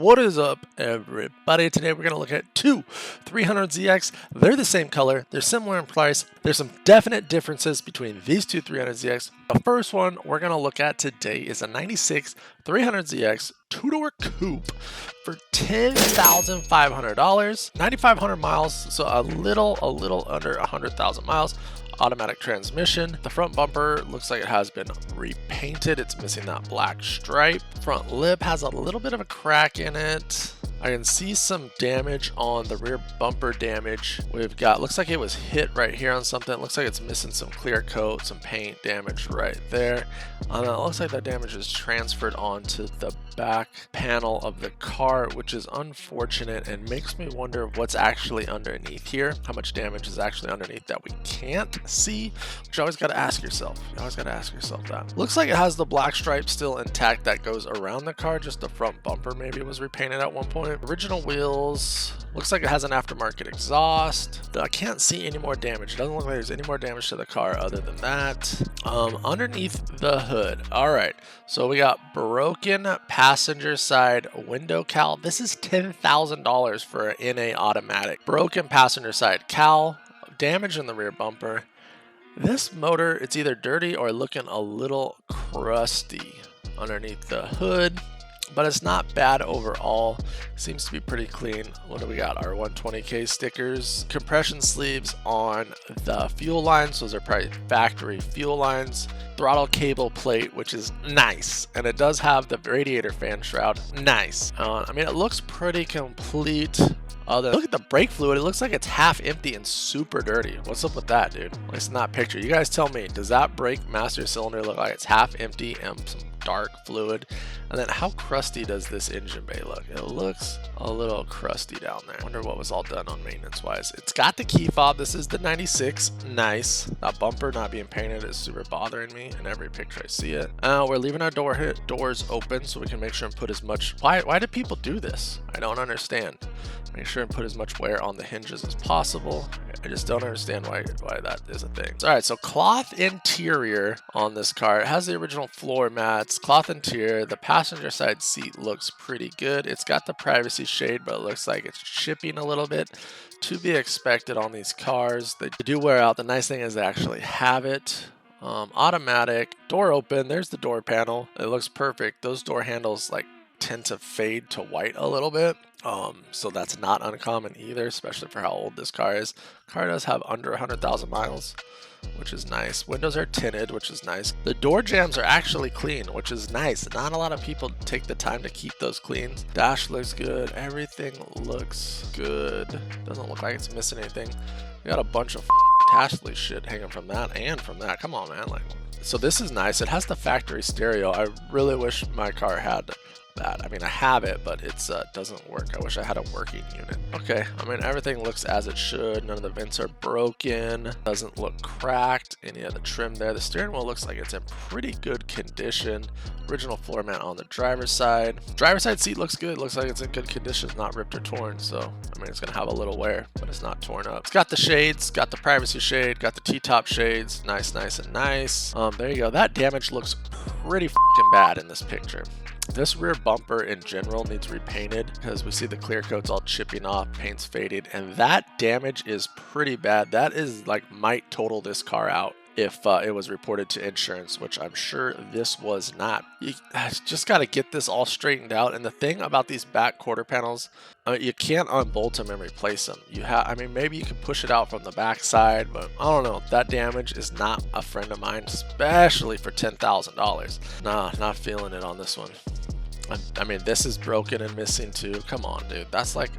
What is up, everybody? Today we're going to look at two 300ZX. They're the same color, they're similar in price. There's some definite differences between these two 300ZX. The first one we're going to look at today is a 96 300ZX two-door coupe for $10,500, 9,500 miles, so a little under 100,000 miles. Automatic transmission. The front bumper looks like it has been repainted. It's missing that black stripe. Front lip has a little bit of a crack in it. I can see some damage on the rear bumper damage. We've got, looks like it was hit right here on something. It looks like it's missing some clear coat, some paint damage right there. And it looks like that damage is transferred onto the back panel of the car, which is unfortunate and makes me wonder what's actually underneath here. How much damage is actually underneath that we can't see, which you always got to ask yourself. You always got to ask yourself that. Looks like it has the black stripe still intact that goes around the car. Just the front bumper maybe was repainted at one point. Original wheels. Looks like it has an aftermarket exhaust. I can't see any more damage. It doesn't look like there's any more damage to the car other than that. Underneath the hood. All right. So we got broken passenger side window cowl. This is $10,000 for an NA automatic. Broken passenger side cowl. Damage in the rear bumper. This motor, it's either dirty or looking a little crusty underneath the hood, but it's not bad overall. Seems to be pretty clean. What do we got? Our 120K stickers. Compression sleeves on the fuel lines. Those are probably factory fuel lines. Throttle cable plate, which is nice. And it does have the radiator fan shroud. Nice. I mean, it looks pretty complete. Look at the brake fluid. It looks like it's half empty and super dirty. What's up with that, dude? At least in that picture. You guys tell me, does that brake master cylinder look like it's half empty and some dark fluid? And then how crusty does this engine bay look? It looks a little crusty down there. Wonder what was all done on maintenance wise. It's got the key fob. This is the 96. Nice. That bumper not being painted is super bothering me in every picture I see it. We're leaving our doors open so we can make sure and put as much. Why do people do this? I don't understand. Make sure and put as much wear on the hinges as possible. I just don't understand why that is a thing. All right, so cloth interior on this car. It has the original floor mats, cloth interior. The passenger side seat looks pretty good. It's got the privacy shade, but it looks like it's chipping a little bit. To be expected on these cars. They do wear out. The nice thing is they actually have it. Automatic, door open. There's the door panel. It looks perfect. Those door handles like tend to fade to white a little bit. So that's not uncommon either, especially for how old this car is. Car does have under 100,000 miles, which is nice. Windows are tinted, which is nice. The door jambs are actually clean, which is nice. Not a lot of people take the time to keep those clean. Dash looks good. Everything looks good. Doesn't look like it's missing anything. We got a bunch of Tashley shit hanging from that and from that. Come on, man. So this is nice. It has the factory stereo. I really wish my car had that. I mean, I have it, but it doesn't work. I wish I had a working unit. Okay, I mean, everything looks as it should. None of the vents are broken. Doesn't look cracked. Any of the trim there. The steering wheel looks like it's in pretty good condition. Original floor mat on the driver's side. Driver's side seat looks good. Looks like it's in good condition. It's not ripped or torn. So, I mean, it's going to have a little wear, but it's not torn up. It's got the shades, got the privacy shade, got the T-top shades. Nice, nice, and nice. There you go. That damage looks pretty fucking bad in this picture. This rear bumper in general needs repainted because we see the clear coats all chipping off, paint's faded, and that damage is pretty bad. That is like might total this car out if it was reported to insurance, which I'm sure this was not. You just got to get this all straightened out. And the thing about these back quarter panels, you can't unbolt them and replace them. I mean, maybe you can push it out from the back side, but I don't know. That damage is not a friend of mine, especially for $10,000. Nah, not feeling it on this one. I mean, this is broken and missing too. Come on, dude. That's like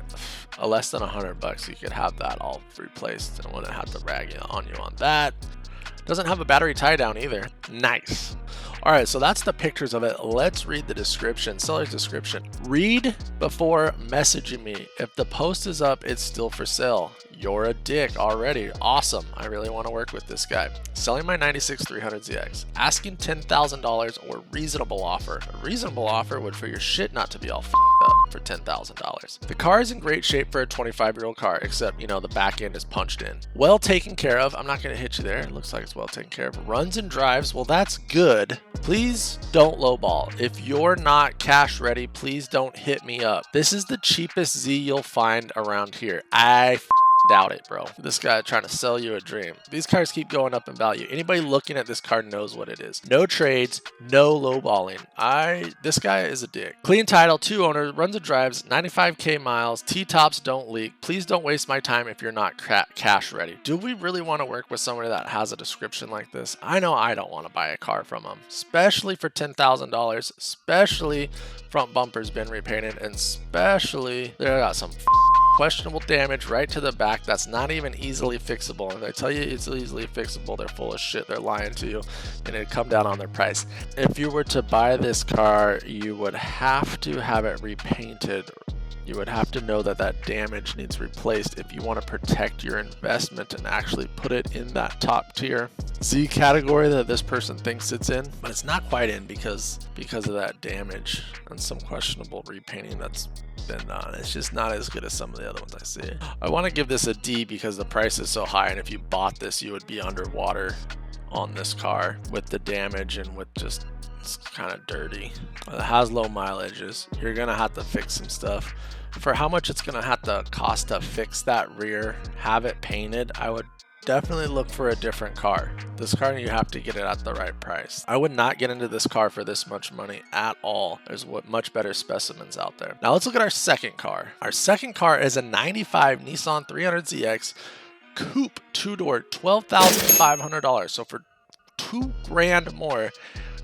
less than $100. You could have that all replaced and wouldn't have to rag on you on that. Doesn't have a battery tie down either. Nice. All right, so that's the pictures of it. Let's read the description, seller's description. Read before messaging me. If the post is up, it's still for sale. You're a dick already. Awesome. I really want to work with this guy. Selling my 96 300ZX. Asking $10,000 or reasonable offer. A reasonable offer would for your shit not to be all f***ed up for $10,000. The car is in great shape for a 25-year-old car, except, you know, the back end is punched in. Well taken care of. I'm not going to hit you there. It looks like it's well taken care of. Runs and drives. Well, that's good. Please don't lowball. If you're not cash ready, please don't hit me up. This is the cheapest Z you'll find around here. I doubt it, bro. This guy trying to sell you a dream. These cars keep going up in value. Anybody looking at this car knows what it is. No trades, no lowballing. This guy is a dick. Clean title, 2 owners, runs and drives, 95k miles, T-tops don't leak. Please don't waste my time if you're not cash ready. Do we really want to work with somebody that has a description like this? I know I don't want to buy a car from them, especially for $10,000, especially front bumper's been repainted, and especially they got some questionable damage right to the back that's not even easily fixable. And they tell you it's easily fixable, they're full of shit, they're lying to you, and it'd come down on their price. If you were to buy this car, you would have to have it repainted. You would have to know that that damage needs replaced if you want to protect your investment and actually put it in that top tier Z category that this person thinks it's in, but it's not quite in because of that damage and some questionable repainting that's been done. It's just not as good as some of the other ones I see. I want to give this a D because the price is so high, and if you bought this, you would be underwater on this car with the damage and with just, it's kind of dirty. It has low mileages. You're gonna have to fix some stuff. For how much it's gonna have to cost to fix that rear, have it painted, I would definitely look for a different car. This car, you have to get it at the right price. I would not get into this car for this much money at all. There's much better specimens out there. Now let's look at our second car. Our second car is a 95 Nissan 300ZX Coupe 2-door, $12,500. So for $2,000 more,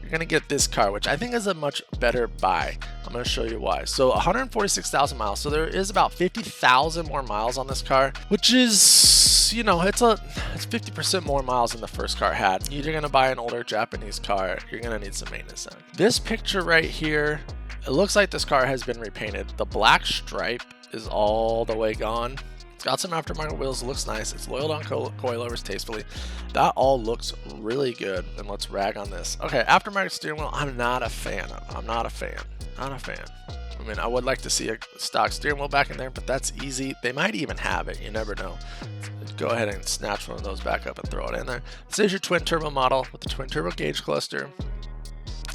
you're gonna get this car, which I think is a much better buy. I'm gonna show you why. So 146,000 miles. So there is about 50,000 more miles on this car, which is, you know, it's 50% more miles than the first car had. You're gonna buy an older Japanese car, you're gonna need some maintenance on it. This picture right here, it looks like this car has been repainted. The black stripe is all the way gone. It's got some aftermarket wheels, it looks nice. It's oiled on coilovers tastefully. That all looks really good. And let's rag on this. Okay, aftermarket steering wheel, I'm not a fan of. I'm not a fan. Not a fan. I mean, I would like to see a stock steering wheel back in there, but that's easy. They might even have it. You never know. Go ahead and snatch one of those back up and throw it in there. This is your twin turbo model with the twin turbo gauge cluster.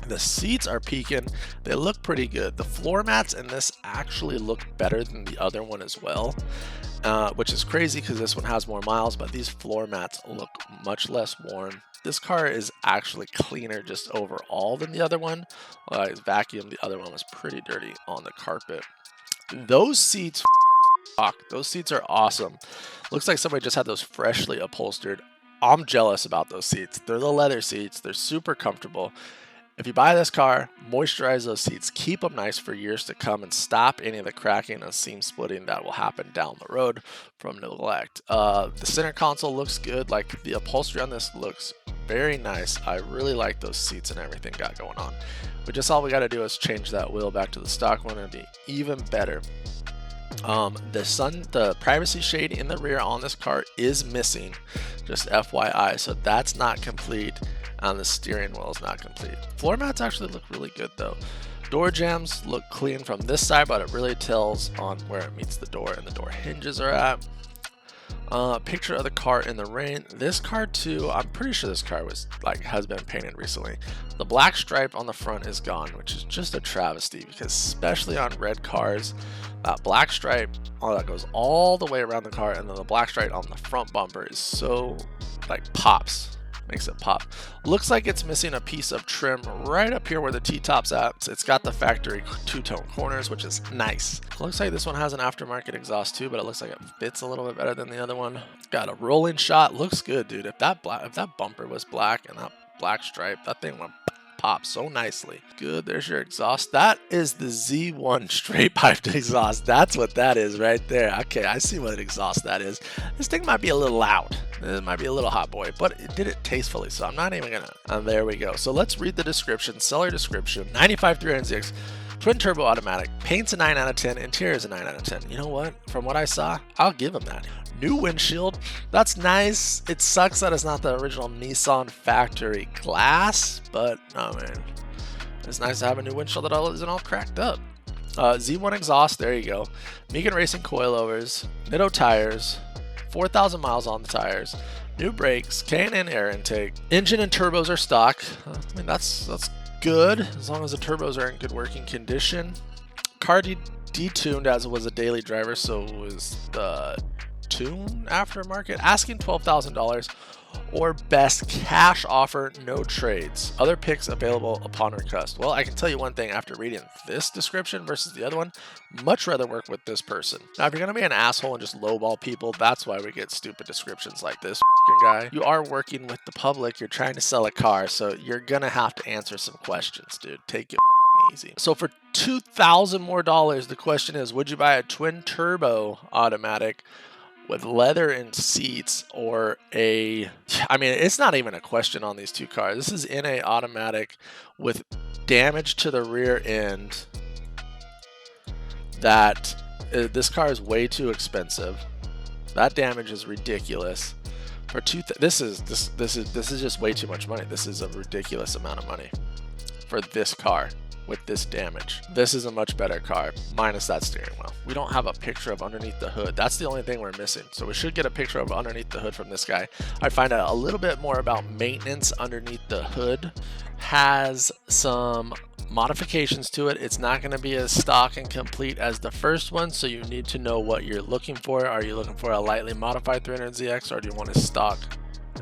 The seats are peaking. They look pretty good. The floor mats in this actually look better than the other one as well, which is crazy because this one has more miles, but these floor mats look much less worn. This car is actually cleaner just overall than the other one. It's vacuumed. The other one was pretty dirty on the carpet. Those seats, those seats are awesome. Looks like somebody just had those freshly upholstered. I'm jealous about those seats. They're the leather seats. They're super comfortable. If you buy this car, moisturize those seats, keep them nice for years to come, and stop any of the cracking and seam splitting that will happen down the road from neglect. The center console looks good. Like, the upholstery on this looks very nice. I really like those seats and everything got going on. But just all we got to do is change that wheel back to the stock one and be even better. The privacy shade in the rear on this car is missing, just FYI, so that's not complete. And the steering wheel is not complete. Floor mats actually look really good though. Door jambs look clean from this side, but it really tells on where it meets the door and the door hinges are at. Picture of the car in the rain. This car too, I'm pretty sure this car has been painted recently. The black stripe on the front is gone, which is just a travesty because especially on red cars, that black stripe that goes all the way around the car, and then the black stripe on the front bumper is so pops. Makes it pop. Looks like it's missing a piece of trim right up here where the T-top's at. It's got the factory two-tone corners, which is nice. Looks like this one has an aftermarket exhaust too, but it looks like it fits a little bit better than the other one. Got a rolling shot. Looks good, dude. If that bumper was black and that black stripe, that thing would pop so nicely. Good, there's your exhaust. That is the Z1 straight piped exhaust. That's what that is right there. Okay, I see what exhaust that is. This thing might be a little loud. It might be a little hot boy, but it did it tastefully, so I'm not even gonna. And there we go. So let's read the description. Seller description. 95 306. Twin turbo automatic. Paint's a 9 out of 10. Interior is a 9 out of 10. You know what? From what I saw, I'll give him that. New windshield. That's nice. It sucks that it's not the original Nissan factory glass, but oh man, it's nice to have a new windshield that isn't all cracked up. Z1 exhaust. There you go. Megan Racing coilovers. Nitto tires. 4,000 miles on the tires, new brakes, K&N air intake, engine and turbos are stock. I mean, that's good as long as the turbos are in good working condition. Car detuned as it was a daily driver, so it was the tune aftermarket. Asking $12,000 or best cash offer, no trades. Other picks available upon request. Well, I can tell you one thing after reading this description versus the other one, much rather work with this person. Now, if you're gonna be an asshole and just lowball people, that's why we get stupid descriptions like this guy. You are working with the public, you're trying to sell a car, so you're gonna have to answer some questions, dude. Take it easy. So for $2,000 more, the question is, would you buy a twin turbo automatic with leather and seats, or I mean, it's not even a question on these two cars. This is in a automatic with damage to the rear end. That this car is way too expensive. That damage is ridiculous. For this is just way too much money. This is a ridiculous amount of money for this car. With this damage, this is a much better car, minus that steering wheel. We don't have a picture of underneath the hood. That's the only thing we're missing. So we should get a picture of underneath the hood from this guy. I find out a little bit more about maintenance underneath the hood. Has some modifications to it. It's not going to be as stock and complete as the first one, so you need to know what you're looking for. Are you looking for a lightly modified 300ZX, or do you want a stock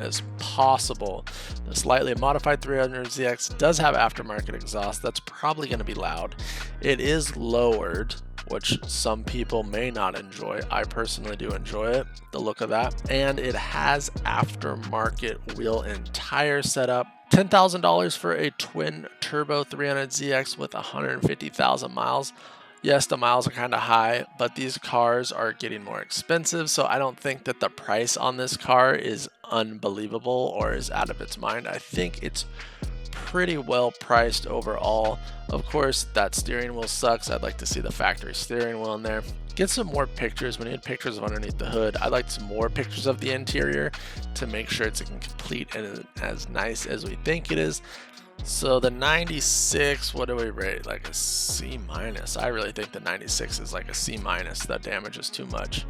as possible? The slightly modified 300ZX does have aftermarket exhaust. That's probably going to be loud. It is lowered, which some people may not enjoy. I personally do enjoy it, the look of that. And it has aftermarket wheel and tire setup. $10,000 for a twin turbo 300ZX with 150,000 miles. Yes, the miles are kind of high, but these cars are getting more expensive, so I don't think that the price on this car is unbelievable or is out of its mind. I think it's pretty well priced overall. Of course, that steering wheel sucks. I'd like to see the factory steering wheel in there. Get some more pictures. We need pictures of underneath the hood. I'd like some more pictures of the interior to make sure it's complete and as nice as we think it is. So the 96, what do we rate? Like a C minus. I really think the 96 is like a C minus. That damage is too much.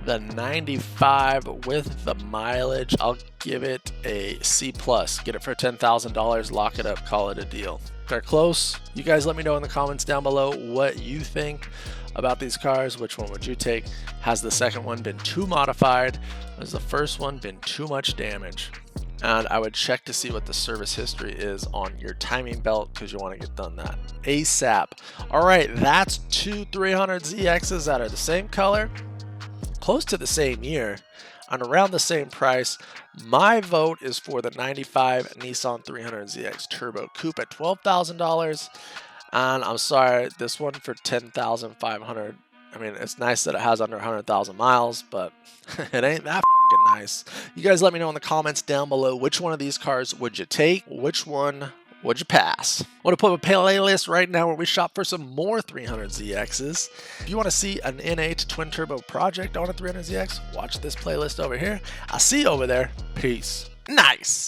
The 95 with the mileage, I'll give it a C plus. Get it for $10,000, lock it up, call it a deal. They're close. You guys let me know in the comments down below what you think about these cars. Which one would you take? Has the second one been too modified? Has the first one been too much damage? And I would check to see what the service history is on your timing belt, because you want to get done that ASAP. All right, that's two 300ZXs that are the same color, close to the same year, and around the same price. My vote is for the 95 Nissan 300ZX Turbo Coupe at $12,000. And I'm sorry, this one for $10,500. I mean, it's nice that it has under 100,000 miles, but it ain't that nice. You guys let me know in the comments down below, which one of these cars would you take? Which one would you pass? I want to put a playlist right now where we shop for some more 300ZXs. If you want to see an N8 twin turbo project on a 300ZX, watch this playlist over here. I'll see you over there. Peace. Nice.